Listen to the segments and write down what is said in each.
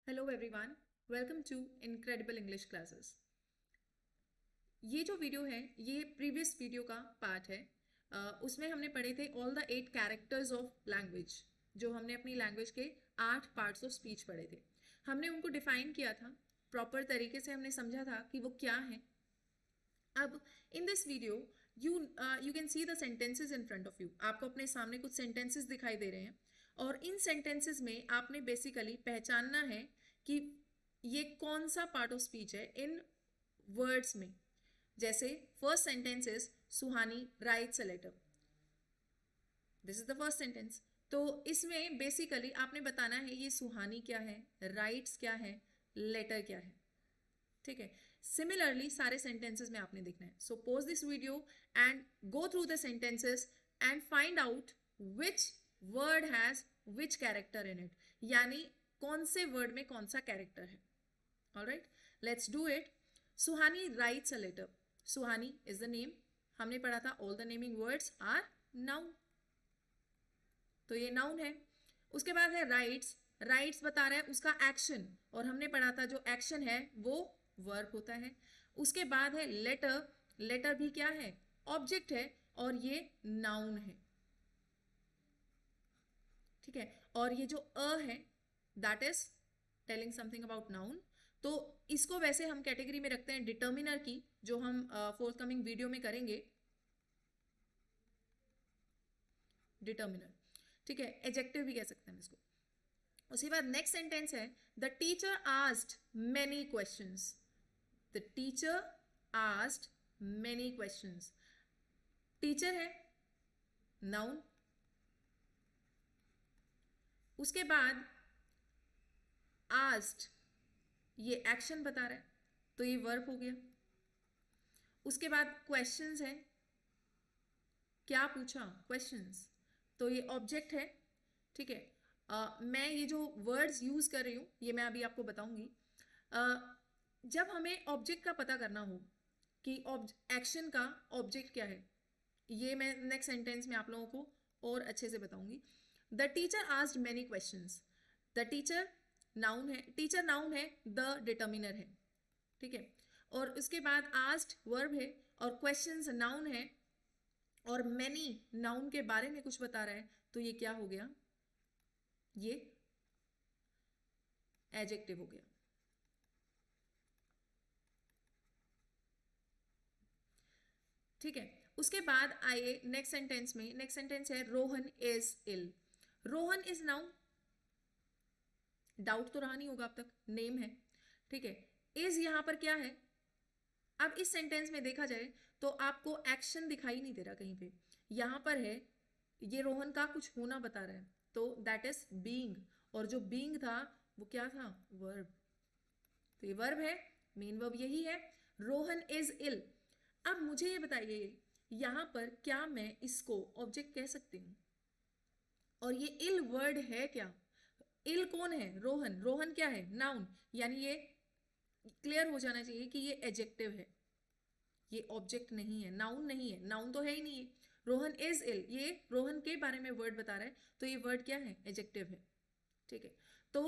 Hello everyone, welcome to incredible English classes. ये जो video है ये प्रीवियस वीडियो का पार्ट है। उसमें हमने पढ़े थे all the 8 characters of language. जो हमने अपनी लैंग्वेज के 8 पार्ट्स ऑफ स्पीच पढ़े थे, हमने उनको डिफाइन किया था। प्रॉपर तरीके से हमने समझा था कि वो क्या है। अब in this video you can see the sentences in front of you. आपको अपने सामने कुछ सेंटेंसेस दिखाई दे रहे हैं और इन सेंटेंसेस में आपने बेसिकली पहचानना है कि ये कौन सा पार्ट ऑफ स्पीच है इन वर्ड्स में। जैसे first sentence is Suhani writes a letter. This is the first sentence. तो इसमें बेसिकली आपने बताना है ये सुहानी क्या है, राइट्स क्या है, लेटर क्या है। ठीक है। सिमिलरली सारे सेंटेंसेस में आपने देखना है। So pause this video and go through the sentences and find out which word has which character in it, यानी कौन से वर्ड में कौन सा कैरेक्टर है। Alright, let's do it. Suhani writes a letter. Suhani is the name. हमने पढ़ा था all the naming words are noun, तो ये नाउन है। उसके बाद है राइट्स। राइट्स बता रहा है उसका एक्शन, और हमने पढ़ा था जो एक्शन है वो वर्ब होता है। उसके बाद है लेटर। लेटर भी क्या है, ऑब्जेक्ट है, और ये नाउन है। ठीक है। और ये जो अ है that is telling something about noun. तो इसको वैसे हम कैटेगरी में रखते हैं डिटर्मिनर की, जो हम फोर्थ कमिंग वीडियो में करेंगे। डिटर्मिनर, ठीक है, एडजेक्टिव भी कह सकते हैं इसको। उसके बाद नेक्स्ट सेंटेंस है the teacher asked many questions. The teacher asked many questions. Teacher है नाउन। उसके बाद आस्क्ड ये एक्शन बता रहा है, तो ये वर्ब हो गया। उसके बाद क्वेश्चंस है, क्या पूछा, क्वेश्चंस, तो ये ऑब्जेक्ट है। ठीक है। मैं ये जो वर्ड्स यूज कर रही हूँ ये मैं अभी आपको बताऊंगी। जब हमें ऑब्जेक्ट का पता करना हो कि एक्शन का ऑब्जेक्ट क्या है, ये मैं नेक्स्ट सेंटेंस में आप लोगों को और अच्छे से बताऊंगी। The teacher asked many questions. The teacher noun है, टीचर नाउन है, द डिटर्मिनर है। ठीक है। और उसके बाद आस्क्ड वर्ब है, और क्वेश्चंस नाउन है, और मैनी नाउन के बारे में कुछ बता रहा है, तो ये क्या हो गया, ये एडजेक्टिव हो गया। ठीक है। उसके बाद आइए नेक्स्ट सेंटेंस में। नेक्स्ट सेंटेंस है Rohan is ill. Rohan is noun, doubt तो रहा नहीं होगा अब तक, नेम है। ठीक है। इज यहां पर क्या है, अब इस सेंटेंस में देखा जाए तो आपको एक्शन दिखाई नहीं दे रहा कहीं पे। यहां पर है ये रोहन का कुछ होना बता रहा है, तो दैट इज बीइंग, और जो बीइंग था वो क्या था, वर्ब। तो ये वर्ब है, मेन वर्ब यही है। Rohan is ill. अब मुझे ये बताइए यहां पर क्या मैं इसको ऑब्जेक्ट कह सकती हूँ, और ये इल वर्ड है क्या। इल कौन है, रोहन। रोहन क्या है, नाउन, यानी ये क्लियर हो जाना चाहिए कि ये एडजेक्टिव है, ये ऑब्जेक्ट नहीं है, नाउन नहीं है, नाउन तो है ही नहीं है। रोहन इज इल, ये रोहन के बारे में वर्ड बता रहा है, तो ये वर्ड क्या है, एडजेक्टिव है। ठीक है। तो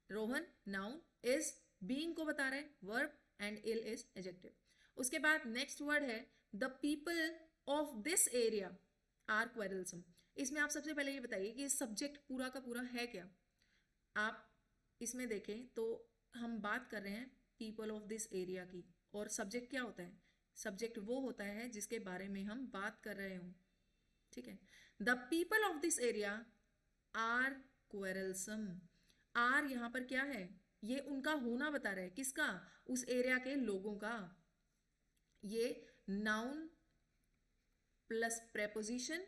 रोहन नाउन, इज बीइंग को बता रहा है, verb, and ill is adjective. उसके बाद नेक्स्ट वर्ड है the people of this area are quarrelsome. इसमें आप सबसे पहले ये बताइए कि सब्जेक्ट पूरा का पूरा है क्या। आप इसमें देखें तो हम बात कर रहे हैं पीपल ऑफ दिस एरिया की, और सब्जेक्ट क्या होता है, सब्जेक्ट वो होता है जिसके बारे में हम बात कर रहे हों। ठीक है। The people of this area are quarrelsome. Are यहां पर क्या है, ये उनका होना बता रहा है, किसका, उस एरिया के लोगों का। ये noun plus preposition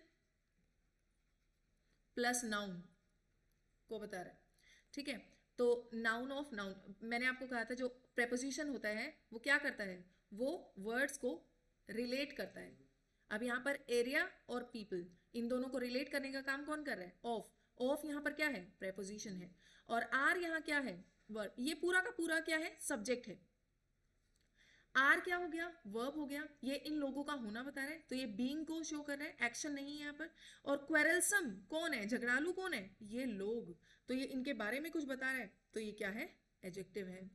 plus noun को बता रहा है। ठीक है। तो नाउन ऑफ नाउन, मैंने आपको कहा था जो प्रेपोजिशन होता है वो क्या करता है, वो वर्ड्स को रिलेट करता है। अब यहाँ पर एरिया और पीपल, इन दोनों को रिलेट करने का काम कौन कर रहा है, ऑफ। ऑफ यहाँ पर क्या है, प्रेपोजिशन है, और आर यहाँ क्या है, वर्ब। ये पूरा का पूरा क्या है, सब्जेक्ट है। आर क्या हो गया, वर्ब हो गया, ये इन लोगों का होना बता रहा है, तो ये बीइंग को शो कर रहा है, एक्शन नहीं है यहाँ पर। और क्वेरलसम कौन है, झगड़ालू कौन है, ये लोग, तो ये इनके बारे में कुछ बता रहा है, तो ये क्या है, एडजेक्टिव है।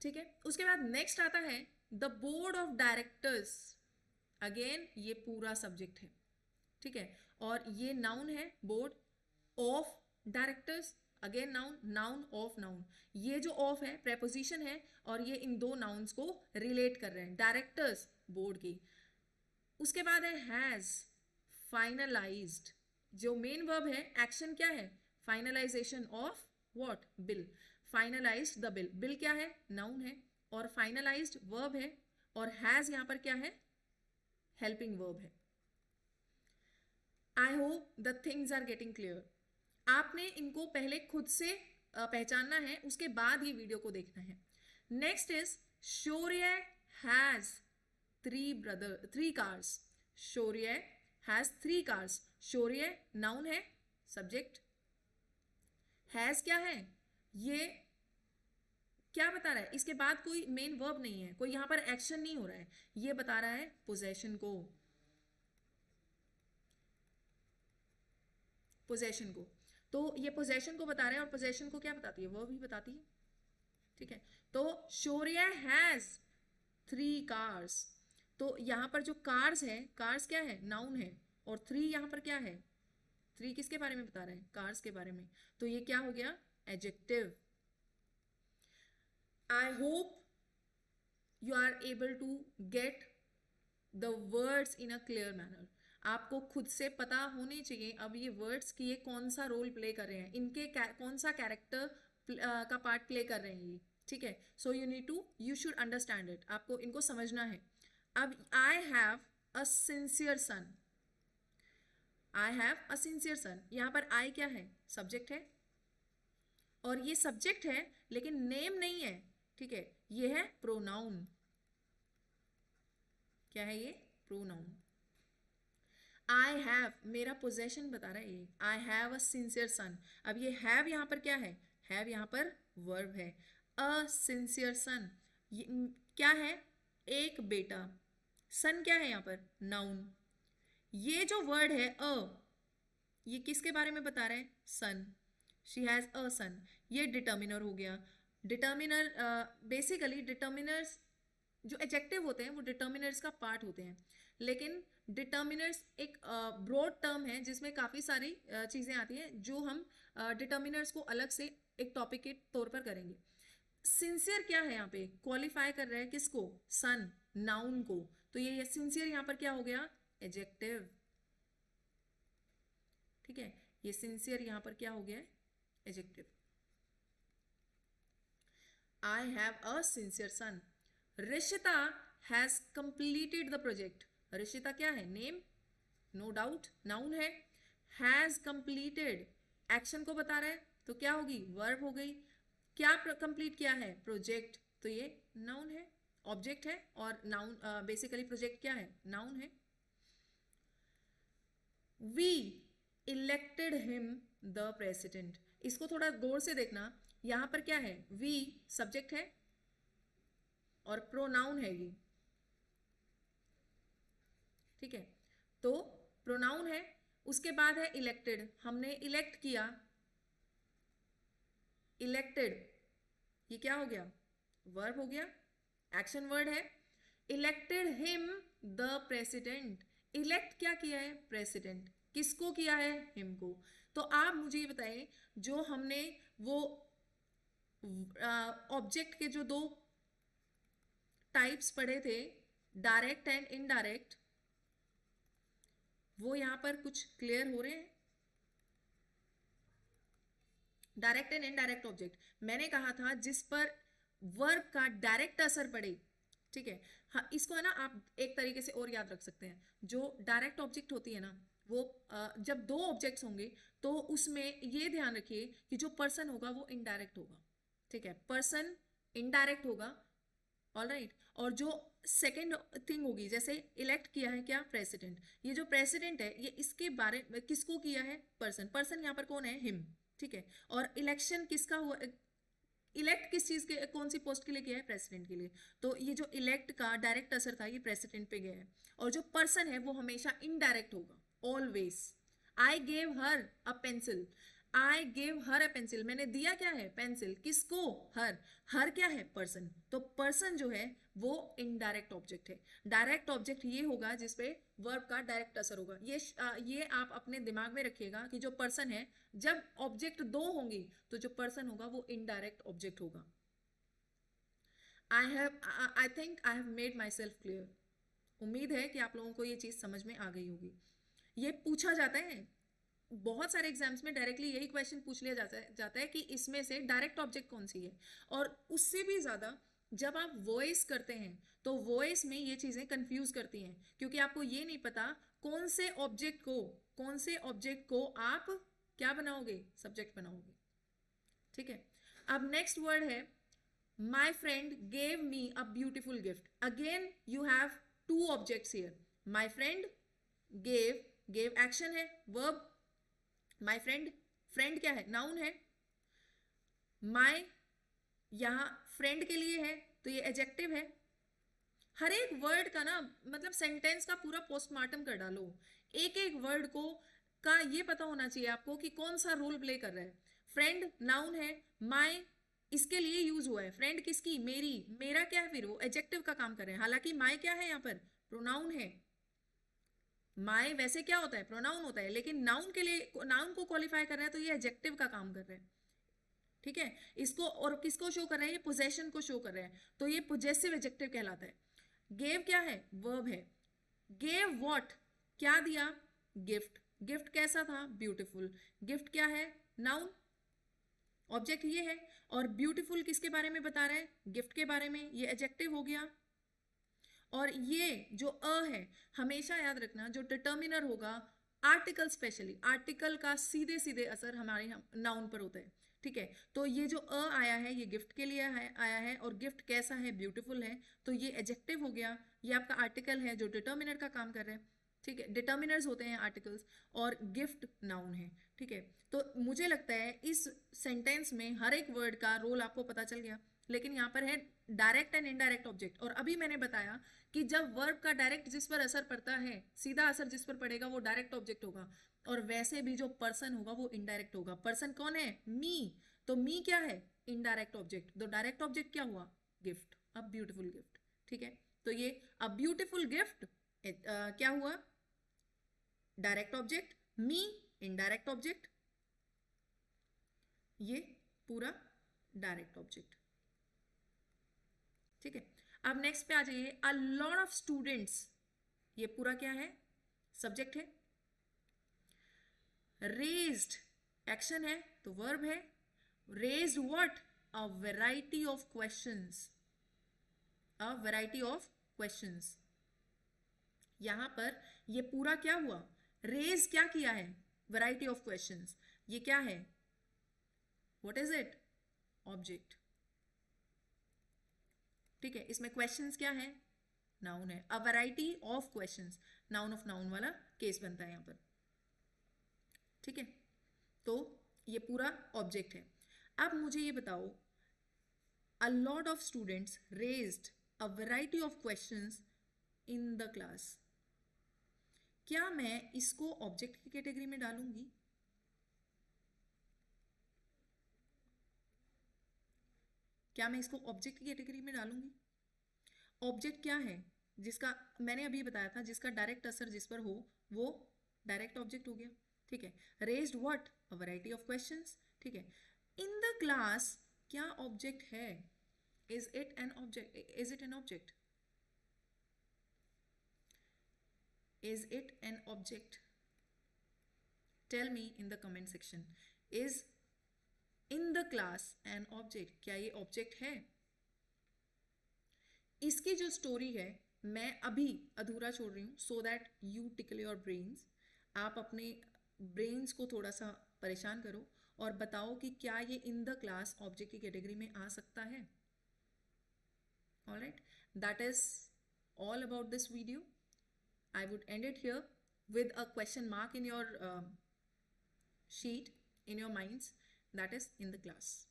ठीक है, उसके बाद नेक्स्ट आता है the board of directors. Again ये पूरा सब्जेक्ट है, ठीक है, और ये नाउन है, board of directors, again noun, noun of noun, ये जो ऑफ है प्रेपोजिशन है, और ये इन दो नाउन्स को रिलेट कर रहे हैं, डायरेक्टर्स बोर्ड की। उसके बाद है हैज फाइनलाइज्ड, जो मेन वर्ब है, एक्शन क्या है, finalisation of what, bill, finalised the bill, bill क्या है, नाउन है, और फाइनलाइज्ड वर्ब है, और हैज यहां पर क्या है, हेल्पिंग वर्ब है। I hope the things are getting clear. आपने इनको पहले खुद से पहचानना है, उसके बाद ही वीडियो को देखना है। Next is Shaurya has 3 cars। Shaurya has 3 cars। Shaurya noun है, सब्जेक्ट, हैज क्या है, ये क्या बता रहा है, इसके बाद कोई मेन वर्ब नहीं है, कोई यहां पर एक्शन नहीं हो रहा है, ये बता रहा है पोजेशन को, पोजेशन को, तो ये पोजेशन को बता रहे हैं, और पोजेशन को क्या बताती है, वर्ब ही बताती है, ठीक है। तो शौर्य हैज 3 cars, तो यहां पर जो कार्स है, कार्स क्या है, नाउन है, और 3 यहां पर क्या है, 3 किसके बारे में बता रहे हैं, कार्स के बारे में, तो ये क्या हो गया, adjective. I hope you are able to get the words in a clear manner। आपको खुद से पता होने चाहिए अब ये वर्ड्स की ये कौन सा रोल प्ले कर रहे हैं, इनके कौन सा कैरेक्टर का पार्ट प्ले कर रहे हैं ये, ठीक है। So you should understand it, आपको इनको समझना है। अब I have a sincere son, I have a sincere son, यहाँ पर आई क्या है, सब्जेक्ट है, और ये सब्जेक्ट है लेकिन नेम नहीं है, ठीक है, ये है प्रोनाउन, क्या है ये, प्रोनाउन। आई हैव मेरा पोजेशन बता रहा है ये, आई हैव अ सिंसियर सन, अब ये हैव यहाँ पर क्या है, हैव यहाँ पर वर्ब है, अ सिंसियर सन क्या है, एक बेटा, सन क्या है यहाँ पर, नाउन, ये जो वर्ड है अ, ये किसके बारे में बता रहा है, सन, शी हैज अ सन, ये डिटर्मिनर हो गया। डिटर्मिनर बेसिकली डिटर्मिनर्स जो एडजेक्टिव होते हैं वो डिटर्मिनर्स का पार्ट होते हैं, लेकिन डिटर्मिनर्स एक ब्रॉड टर्म है जिसमें काफ़ी सारी चीज़ें आती हैं जो हम डिटर्मिनर्स को अलग से एक टॉपिक के तौर पर करेंगे। सिंसियर क्या है यहाँ पे, क्वालिफाई कर रहा है किसको, सन, नाउन को, तो ये सिंसियर यहाँ पर क्या हो गया, एडजेक्टिव, ठीक है, ये सिंसियर यहाँ पर क्या हो गया, adjective. I have a sincere son। Rishita has completed the project, Rishita क्या है, नेम, नो डाउट, नाउन है, हैज कंप्लीटेड एक्शन को बता रहा है, तो क्या होगी, वर्ब हो गई, क्या कंप्लीट किया है, प्रोजेक्ट, तो ये नाउन है, ऑब्जेक्ट है, और नाउन बेसिकली प्रोजेक्ट क्या है, नाउन है। We elected him the president, इसको थोड़ा गौर से देखना, यहां पर क्या है, वी सब्जेक्ट है और प्रोनाउन है ये, ठीक है, तो प्रोनाउन है, उसके बाद है इलेक्टेड, हमने इलेक्ट किया, इलेक्टेड, ये क्या हो गया, वर्ब हो गया, एक्शन वर्ड है, elected him the president, elect क्या किया है, प्रेसिडेंट, किसको किया है, हिम को। तो आप मुझे ये बताएं, जो हमने वो ऑब्जेक्ट के जो 2 टाइप्स पढ़े थे, डायरेक्ट एंड इनडायरेक्ट, वो यहां पर कुछ क्लियर हो रहे हैं, डायरेक्ट एंड इनडायरेक्ट ऑब्जेक्ट, मैंने कहा था जिस पर वर्ब का डायरेक्ट असर पड़े, ठीक है, हाँ, इसको है ना आप एक तरीके से और याद रख सकते हैं, जो डायरेक्ट ऑब्जेक्ट होती है ना, वो जब 2 ऑब्जेक्ट्स होंगे तो उसमें ये ध्यान रखिए कि जो पर्सन होगा वो इनडायरेक्ट होगा, ठीक है, पर्सन इनडायरेक्ट होगा, ऑलराइट, और जो सेकेंड थिंग होगी, जैसे इलेक्ट किया है क्या, प्रेसिडेंट, ये जो प्रेसिडेंट है ये इसके बारे में किसको किया है, पर्सन, पर्सन यहाँ पर कौन है, हिम, ठीक है। और इलेक्शन किसका हुआ, इलेक्ट किस चीज के, कौन सी पोस्ट के लिए किया है, प्रेसिडेंट के लिए। तो ये जो इलेक्ट का डायरेक्ट असर था ये प्रेसिडेंट पे गया है। और जो पर्सन है वो हमेशा इनडायरेक्ट होगा, always. I gave her a pencil, I gave her a pencil, मैंने दिया क्या है, पेंसिल, किसको, हर। हर क्या है, पर्सन। तो पर्सन जो है वो इनडायरेक्ट ऑब्जेक्ट है। डायरेक्ट ऑब्जेक्ट ये होगा जिसपे वर्ब का डायरेक्ट असर होगा। ये आप अपने दिमाग में रखिएगा कि जो पर्सन है, जब ऑब्जेक्ट दो होंगी तो जो पर्सन होगा वो इनडायरेक्ट ऑब्जेक्ट होगा। I think I have made my self clear. उम्मीद है कि आप लोगों को ये चीज समझ में आ गई होगी। ये पूछा जाता है बहुत सारे एग्जाम्स में, डायरेक्टली यही क्वेश्चन पूछ लिया जाता है कि इसमें से डायरेक्ट ऑब्जेक्ट कौन सी है। और उससे भी ज्यादा जब आप वॉइस करते हैं तो वॉइस में ये चीजें कंफ्यूज करती हैं, क्योंकि आपको ये नहीं पता कौन से ऑब्जेक्ट को आप क्या बनाओगे, सब्जेक्ट बनाओगे। ठीक है। अब नेक्स्ट वर्ड है my friend gave me a beautiful gift. Again you have two objects here. My friend, gave action है, वर्ब। माई फ्रेंड, फ्रेंड क्या है, नाउन है। माई यहां फ्रेंड के लिए है तो ये एडजेक्टिव है। हर एक वर्ड का ना मतलब सेंटेंस का पूरा पोस्टमार्टम कर डालो। एक एक वर्ड को का ये पता होना चाहिए आपको कि कौन सा रोल प्ले कर रहा है। फ्रेंड नाउन है, माई इसके लिए यूज हुआ है। फ्रेंड किसकी, मेरी। मेरा क्या है, फिर वो एडजेक्टिव का काम कर रहे हैं। हालांकि माई क्या है, यहाँ पर प्रोनाउन है। माई वैसे क्या होता है, प्रोनाउन होता है, लेकिन नाउन के लिए, नाउन को क्वालिफाई कर रहा है तो ये एडजेक्टिव का काम कर रहा है। ठीक है। इसको और किसको शो कर रहे हैं, ये पोजेशन को शो कर रहे हैं, तो ये पोजेसिव एडजेक्टिव कहलाता है। गेव क्या है, वर्ब है। गेव व्हाट, क्या दिया, गिफ्ट। गिफ्ट कैसा था, ब्यूटीफुल। गिफ्ट क्या है, नाउन, ऑब्जेक्ट ये है। और ब्यूटीफुल किसके बारे में बता रहा है, गिफ्ट के बारे में, ये एडजेक्टिव हो गया। और ये जो अ है, हमेशा याद रखना जो डिटर्मिनर होगा, आर्टिकल स्पेशली, आर्टिकल का सीधे सीधे असर हमारे नाउन पर होता है। ठीक है। तो ये जो अ आया है ये गिफ्ट के लिए आया है, और गिफ्ट कैसा है, ब्यूटीफुल है, तो ये एडजेक्टिव हो गया। ये आपका आर्टिकल है जो डिटर्मिनर का काम कर रहा है। ठीक है। डिटर्मिनर्स होते हैं आर्टिकल्स, और गिफ्ट नाउन है। ठीक है। तो मुझे लगता है इस सेंटेंस में हर एक वर्ड का रोल आपको पता चल गया। लेकिन यहाँ पर है डायरेक्ट एंड इनडायरेक्ट ऑब्जेक्ट, और अभी मैंने बताया कि जब वर्ब का डायरेक्ट जिस पर असर पड़ता है, सीधा असर जिस पर पड़ेगा वो डायरेक्ट ऑब्जेक्ट होगा, और वैसे भी जो पर्सन होगा वो इनडायरेक्ट होगा। पर्सन कौन है, मी। तो मी क्या है, इनडायरेक्ट ऑब्जेक्ट। तो डायरेक्ट ऑब्जेक्ट क्या हुआ, गिफ्ट, अ ब्यूटीफुल गिफ्ट। ठीक है। तो ये अ ब्यूटीफुल गिफ्ट क्या हुआ, डायरेक्ट ऑब्जेक्ट। मी इनडायरेक्ट ऑब्जेक्ट, ये पूरा डायरेक्ट ऑब्जेक्ट। ठीक है। अब नेक्स्ट पे आ जाइए, अ लॉट ऑफ स्टूडेंट्स, ये पूरा क्या है, सब्जेक्ट है। रेज्ड एक्शन है तो वर्ब है। Raised what, a variety of questions, a variety of questions. यहां पर ये पूरा क्या हुआ, रेज क्या किया है, वैरायटी ऑफ क्वेश्चंस। ये क्या है, व्हाट इज इट, ऑब्जेक्ट। ठीक है। इसमें क्वेश्चंस क्या है, नाउन है। अ variety of questions, noun of noun वाला केस बनता है यहां पर। ठीक है। तो ये पूरा ऑब्जेक्ट है। अब मुझे ये बताओ, a lot of students raised a variety of questions in the class. क्या मैं इसको ऑब्जेक्ट की कैटेगरी में डालूंगी, क्या मैं इसको ऑब्जेक्ट की कैटेगरी में डालूंगी। ऑब्जेक्ट क्या है, जिसका मैंने अभी बताया था, जिसका डायरेक्ट असर जिस पर हो वो डायरेक्ट ऑब्जेक्ट हो गया। ठीक है। Raised what, a variety of questions. ठीक है। इन द क्लास क्या ऑब्जेक्ट है, is it an object, is it an object, is it an object. Tell me in the comment section, is in the class an object, क्या ये object है। इसकी जो story है मैं अभी अधूरा छोड़ रही हूँ, so that you tackle your brains. आप अपने ब्रेन्स को थोड़ा सा परेशान करो और बताओ कि क्या ये इन द क्लास ऑब्जेक्ट की कैटेगरी में आ सकता है। Alright, that is all about this video. I would end it here with a question mark in your sheet, in your minds, that is in the class.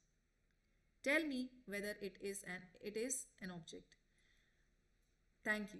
Tell me whether it is an object. Thank you.